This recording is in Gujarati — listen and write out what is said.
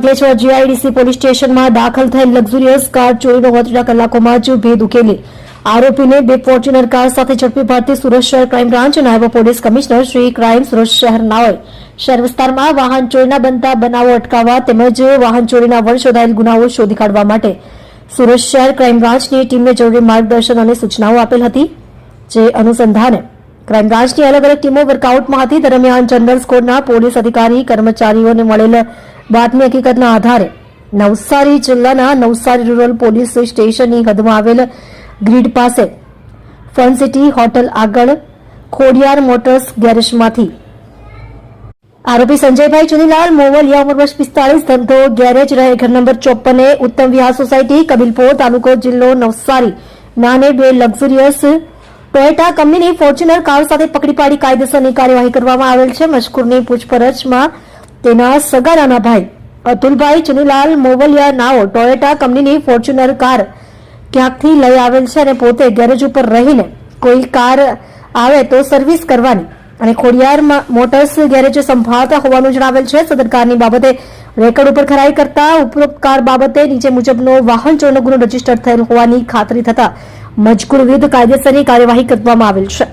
અંકલેશ્વર જીઆઈડીસી પોલીસ સ્ટેશનમાં દાખલ થયેલ લક્ઝુરિયસ કાર ચોરીનો 32 કલાકોમાં જ ભેદ ઉકેલી આરોપીને બે ફોર્ચ્યુનર કાર સાથે ઝડપી પાડતી સુરત શહેર ક્રાઇમ બ્રાન્ચ નાયબ police commissioner Shri crime Surat શહેર નાઓએ શહેર વિસ્તારમાં વાહન ચોરીના બનતા બનાવો અટકાવવા તેમજ વાહન ચોરીના વણ શોધાયેલ ગુનાઓ શોધી કાઢવા માટે સુરત શહેર ક્રાઇમ બ્રાન્ચની ટીમને જરૂરી માર્ગદર્શન અને સૂચનાઓ આપેલ હતી, જે અનુસંધાને ક્રાઇમ બ્રાન્ચની અલગ અલગ ટીમો વર્કઆઉટમાં હતી. દરમિયાન જનરલ સ્કોડના પોલીસ અધિકારી કર્મચારીઓને મળેલ બાતમી હકીકતના આધારે નવસારી જિલ્લાના નવસારી રૂરલ પોલીસ સ્ટેશનની હદમાં આવેલ ગ્રીડ પાસે ફન સિટી હોટલ આગળ ખોડિયાર મોટર્સ ગેરેજમાંથી આરોપી સંજયભાઈ ચુનીલાલ મોવલિયા ઉંમર વર્ષ 45 ધંધો ગેરેજ રહે ઘર નંબર 54 ઉત્તમ વિહાર સોસાયટી કબીલપોર તાલુકો જિલ્લો નવસારી નાને બે લક્ઝુરિયસ ટોયોટા કંપનીની ફોર્ચ્યુનર કાર સાથે પકડી પાડી કાયદેસરની કાર્યવાહી કરવામાં આવેલ છે. મજકૂરની પૂછપરછમાં તેના સગા નાના ભાઈ અતુલભાઈ ચુનીલાલ મોવલિયા નાઓ ટોયોટા કંપનીની ફોર્ચ્યુનર કાર ક્યાંકથી લઈ આવેલ છે અને પોતે ગેરેજ ઉપર રહીને કોઈ કાર આવે તો સર્વિસ કરવાની અને ખોડિયાર મોટર્સ ગેરેજ સંભાળતા હોવાનું જણાવેલ છે. સદર કારની બાબતે રેકર્ડ ઉપર ખરાઈ કરતા ઉપરોક્ત કાર બાબતે નીચે મુજબનો વાહન ચોરીનો ગુનો રજીસ્ટર થયેલ હોવાની ખાતરી થતા મજકૂર વિરુદ્ધ કાયદેસરની કાર્યવાહી કરવામાં આવેલ છે.